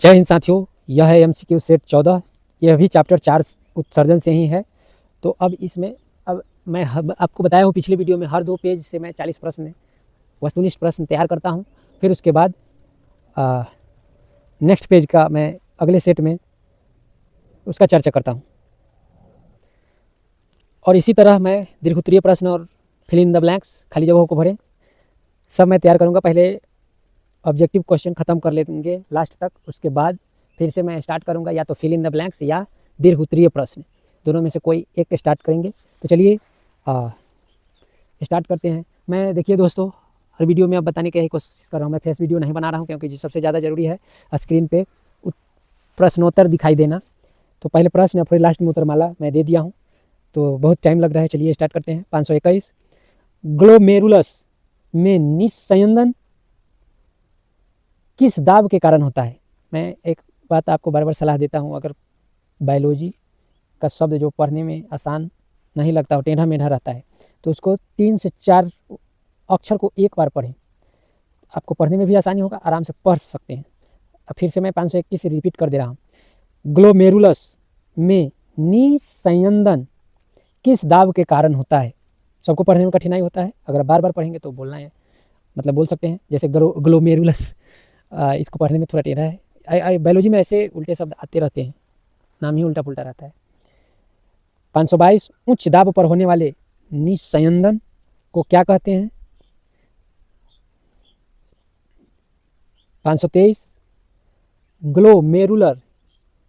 जय हिंद साथियों, यह है MCQ सेट 14। यह भी चैप्टर 4 उत्सर्जन से ही है। तो अब इसमें मैं आपको बताया हूँ पिछले वीडियो में, हर 2 पेज से मैं 40 प्रश्न वस्तुनिष्ठ प्रश्न तैयार करता हूँ। फिर उसके बाद नेक्स्ट पेज का मैं अगले सेट में उसका चर्चा करता हूँ। और इसी तरह मैं दीर्घोत्तरीय प्रश्न और फिल इन द ब्लैंक्स, खाली जगहों को भरें, सब मैं तैयार करूँगा। पहले ऑब्जेक्टिव क्वेश्चन ख़त्म कर लेंगे लास्ट तक, उसके बाद फिर से मैं स्टार्ट करूँगा या तो फिल इन द ब्लैंक्स या दीर्घोत्तरीय प्रश्न, दोनों में से कोई एक स्टार्ट करेंगे। तो चलिए स्टार्ट करते हैं। मैं देखिए दोस्तों, हर वीडियो में अब बताने की यही कोशिश कर रहा हूँ। मैं फेस वीडियो नहीं बना रहा हूँ क्योंकि जो सबसे ज़्यादा ज़रूरी है स्क्रीन पे प्रश्नोत्तर दिखाई देना। तो पहले प्रश्न और फिर लास्ट में उत्तरमाला मैं दे दिया हूँ, तो बहुत टाइम लग रहा है। चलिए स्टार्ट करते हैं। 521, ग्लोमेरुलस में निस्संदन किस दाब के कारण होता है? मैं एक बात आपको बार बार सलाह देता हूँ, अगर बायोलॉजी का शब्द जो पढ़ने में आसान नहीं लगता हो, टेढ़ा मेढ़ा रहता है, तो उसको 3 से 4 अक्षर को एक बार पढ़ें, आपको पढ़ने में भी आसानी होगा, आराम से पढ़ सकते हैं। अब फिर से मैं 521 से रिपीट कर दे रहा हूँ। ग्लोमेरुलस में निस्संदन किस दाब के कारण होता है? सबको पढ़ने में कठिनाई होता है, अगर बार बार पढ़ेंगे तो बोलना है, मतलब बोल सकते हैं। जैसे ग्लोमेरुलस, इसको पढ़ने में थोड़ा टेढ़ा है। बायोलॉजी में ऐसे उल्टे शब्द आते रहते हैं, नाम ही उल्टा पुल्टा रहता है। 522, उच्च दाब पर होने वाले निस्संदन को क्या कहते हैं? 523, ग्लोमेरुलर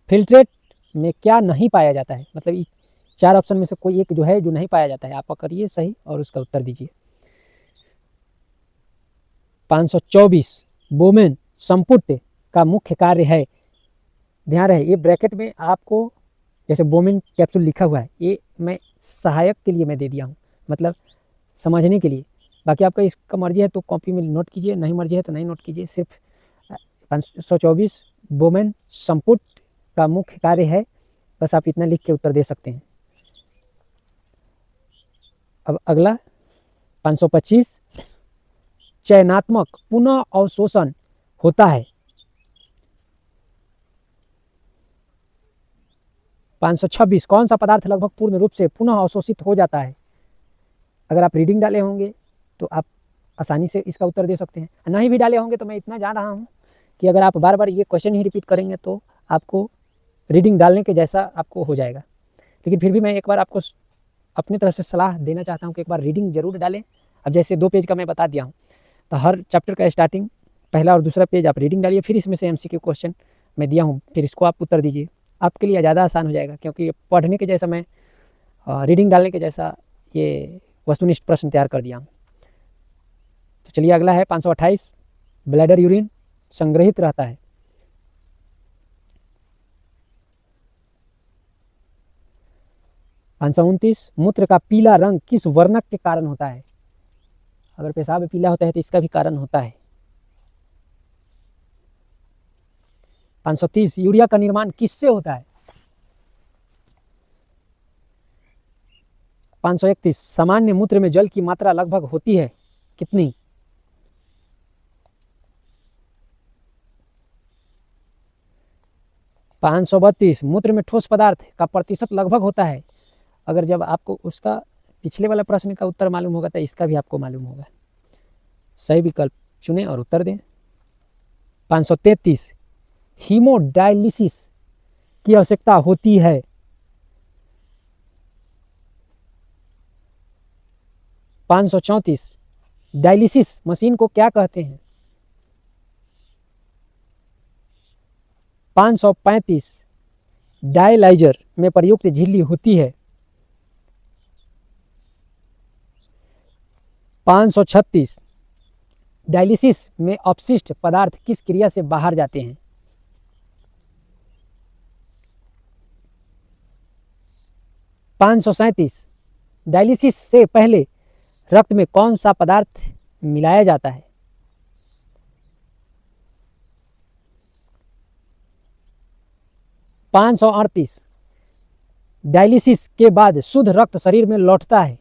फिल्ट्रेट में क्या नहीं पाया जाता है? मतलब 4 ऑप्शन में से कोई एक जो है जो नहीं पाया जाता है, आप करिए सही और उसका उत्तर दीजिए। 524, बोमेन संपुट का मुख्य कार्य है। ध्यान रहे, ये ब्रैकेट में आपको जैसे बोमेन कैप्सूल लिखा हुआ है, ये मैं सहायक के लिए मैं दे दिया हूँ, मतलब समझने के लिए। बाकी आपका इसका मर्जी है तो कॉपी में नोट कीजिए, नहीं मर्जी है तो नहीं नोट कीजिए। सिर्फ 524 बोमेन संपुट का मुख्य कार्य है, बस आप इतना लिख के उत्तर दे सकते हैं। अब अगला 525, चयनात्मक पुनः अवशोषण होता है। 526, कौन सा पदार्थ लगभग पूर्ण रूप से पुनः अवशोषित हो जाता है? अगर आप रीडिंग डाले होंगे तो आप आसानी से इसका उत्तर दे सकते हैं, नहीं भी डाले होंगे तो मैं इतना जान रहा हूँ कि अगर आप बार बार ये क्वेश्चन ही रिपीट करेंगे तो आपको रीडिंग डालने के जैसा आपको हो जाएगा। लेकिन फिर भी मैं एक बार आपको अपनी तरफ से सलाह देना चाहता हूँ कि एक बार रीडिंग जरूर डालें। अब जैसे 2 पेज का मैं बता दिया हूँ, तो हर चैप्टर का स्टार्टिंग पहला और दूसरा पेज आप रीडिंग डालिए, फिर इसमें से MCQ क्वेश्चन मैं दिया हूँ, फिर इसको आप उत्तर दीजिए। आपके लिए ज़्यादा आसान हो जाएगा, क्योंकि पढ़ने के जैसा मैं रीडिंग डालने के जैसा ये वस्तुनिष्ठ प्रश्न तैयार कर दिया हूँ। तो चलिए अगला है 528, ब्लैडर यूरिन संग्रहित रहता है। 529, मूत्र का पीला रंग किस वर्णक के कारण होता है? अगर पेशाब पीला होता है तो इसका भी कारण होता है। 530, यूरिया का निर्माण किससे होता है? 531, सामान्य मूत्र में जल की मात्रा लगभग होती है कितनी? 532, मूत्र में ठोस पदार्थ का प्रतिशत लगभग होता है। अगर जब आपको उसका पिछले वाला प्रश्न का उत्तर मालूम होगा तो इसका भी आपको मालूम होगा। सही विकल्प चुनें और उत्तर दें। 533, हीमोडायलिसिस की आवश्यकता होती है। 534, डायलिसिस मशीन को क्या कहते हैं? 535, डायलाइजर में प्रयुक्त झिल्ली होती है। 536, डायलिसिस में अपशिष्ट पदार्थ किस क्रिया से बाहर जाते हैं? 537, डायलिसिस से पहले रक्त में कौन सा पदार्थ मिलाया जाता है? 538, डायलिसिस के बाद शुद्ध रक्त शरीर में लौटता है।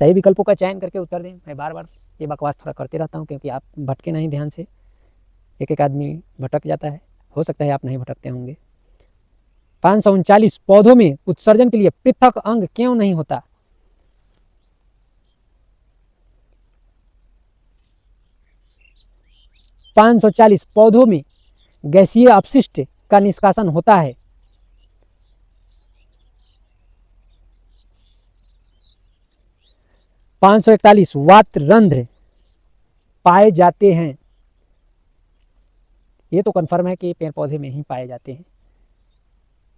सही विकल्पों का चयन करके उत्तर दें। मैं बार बार ये बकवास थोड़ा करते रहता हूँ क्योंकि आप भटके नहीं ध्यान से, एक एक आदमी भटक जाता है। हो सकता है आप नहीं भटकते होंगे। 539 पौधों में उत्सर्जन के लिए पृथक अंग क्यों नहीं होता? पाँच सौ 40 पौधों में गैसीय अपशिष्ट का निष्कासन होता है। 541 वातरंध्र पाए जाते हैं। ये तो कन्फर्म है कि पेड़ पौधे में ही पाए जाते हैं।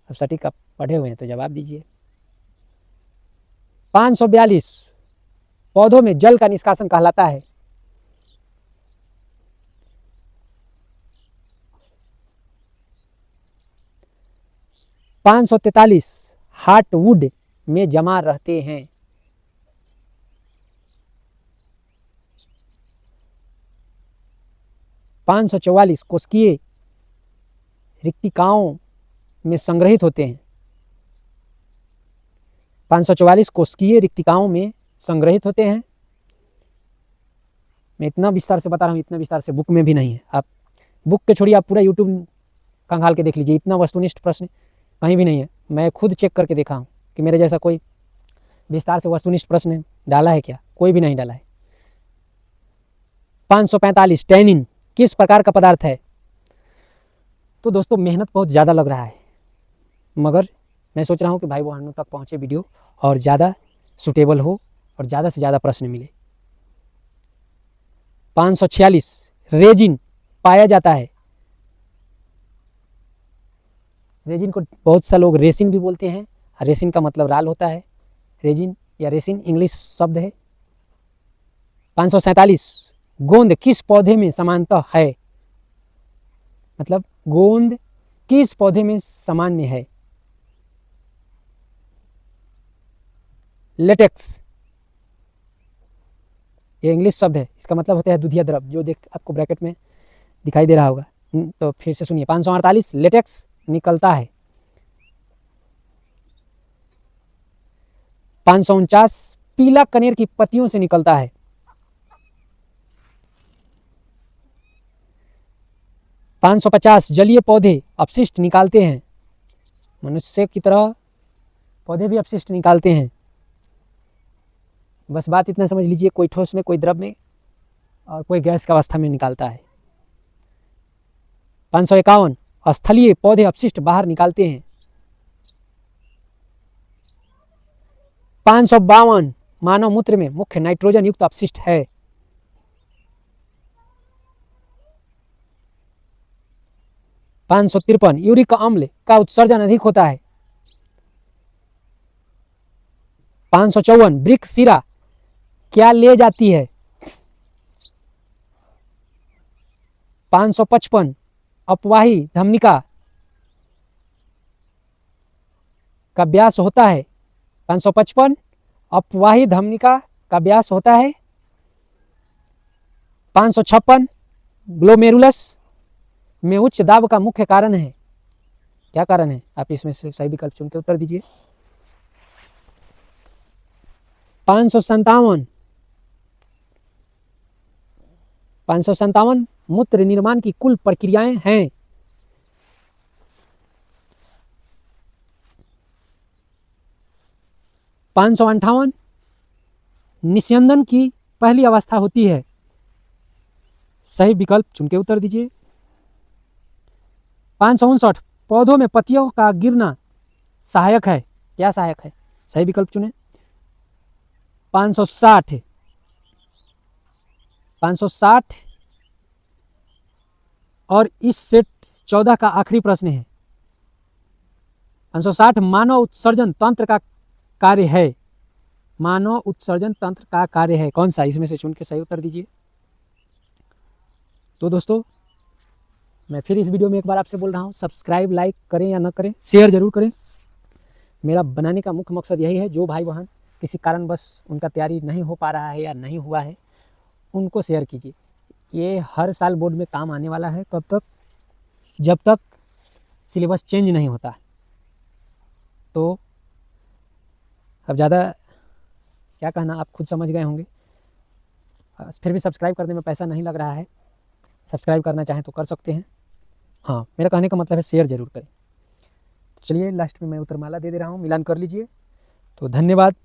अब सटीक आप पढ़े हुए हैं तो जवाब दीजिए। 542 पौधों में जल का निष्कासन कहलाता है। 543 हार्टवुड में जमा रहते हैं। 544 कोशिकीय रिक्तिकाओं में संग्रहित होते हैं। 544 कोशिकीय रिक्तिकाओं में संग्रहित होते हैं। मैं इतना विस्तार से बता रहा हूँ, इतना विस्तार से बुक में भी नहीं है। आप बुक के छोड़िए, आप पूरा यूट्यूब खंगाल के देख लीजिए, इतना वस्तुनिष्ठ प्रश्न कहीं भी नहीं है। मैं खुद चेक करके देखा हूँ कि मेरे जैसा कोई विस्तार से वस्तुनिष्ठ प्रश्न डाला है क्या, कोई भी नहीं डाला है। 545 टैनिन किस प्रकार का पदार्थ है? तो दोस्तों मेहनत बहुत ज़्यादा लग रहा है, मगर मैं सोच रहा हूँ कि भाई वो हम तक पहुँचे वीडियो और ज़्यादा सुटेबल हो और ज़्यादा से ज़्यादा प्रश्न मिले। 546 रेजिन पाया जाता है। रेजिन को बहुत सा लोग रेसिन भी बोलते हैं। रेसिन का मतलब राल होता है। रेजिन या रेसिन इंग्लिश शब्द है। 547 गोंद किस पौधे में सामान्यतः है? मतलब गोंद किस पौधे में सामान्य है? लेटेक्स, ये इंग्लिश शब्द है, इसका मतलब होता है दूधिया द्रव, जो देख आपको ब्रैकेट में दिखाई दे रहा होगा। तो फिर से सुनिए। 548 लेटेक्स निकलता है। 549 पीला कनेर की पत्तियों से निकलता है। 550 जलीय पौधे अपशिष्ट निकालते हैं। मनुष्य की तरह पौधे भी अपशिष्ट निकालते हैं। बस बात इतना समझ लीजिए, कोई ठोस में, कोई द्रव में और कोई गैस की अवस्था में निकालता है। 551 स्थलीय पौधे अपशिष्ट बाहर निकालते हैं। 552 मानव मूत्र में मुख्य नाइट्रोजन युक्त अपशिष्ट है। 553 यूरिक अम्ल का उत्सर्जन अधिक होता है। 554 वृक्क शिरा क्या ले जाती है? 555 अपवाही धमनिका का व्यास होता है। 555 अपवाही धमनिका का व्यास होता है। 556 ग्लोमेरुलस में उच्च दाब का मुख्य कारण है। क्या कारण है? आप इसमें से सही विकल्प चुन के उत्तर दीजिए। 557 मूत्र निर्माण की कुल प्रक्रियाएं हैं। 558 निस्यंदन की पहली अवस्था होती है। सही विकल्प चुन के उत्तर दीजिए। 559 पौधों में पत्तियों का गिरना सहायक है। क्या सहायक है? सही विकल्प चुने। 560 और इस सेट 14 का आखिरी प्रश्न है। 560 मानव उत्सर्जन तंत्र का कार्य है। मानव उत्सर्जन तंत्र का कार्य है कौन सा? इसमें से चुन के सही उत्तर दीजिए। तो दोस्तों मैं फिर इस वीडियो में एक बार आपसे बोल रहा हूँ, सब्सक्राइब, लाइक करें या ना करें, शेयर जरूर करें। मेरा बनाने का मुख्य मकसद यही है, जो भाई बहन किसी कारणवश उनका तैयारी नहीं हो पा रहा है या नहीं हुआ है, उनको शेयर कीजिए। ये हर साल बोर्ड में काम आने वाला है। कब तक? जब तक सिलेबस चेंज नहीं होता। तो अब ज़्यादा क्या कहना, आप खुद समझ गए होंगे। फिर भी सब्सक्राइब करने में पैसा नहीं लग रहा है। सब्सक्राइब करना चाहें तो कर सकते हैं। हाँ, मेरा कहने का मतलब है शेयर ज़रूर करें। चलिए लास्ट में मैं उत्तरमाला दे दे रहा हूँ, मिलान कर लीजिए। तो धन्यवाद।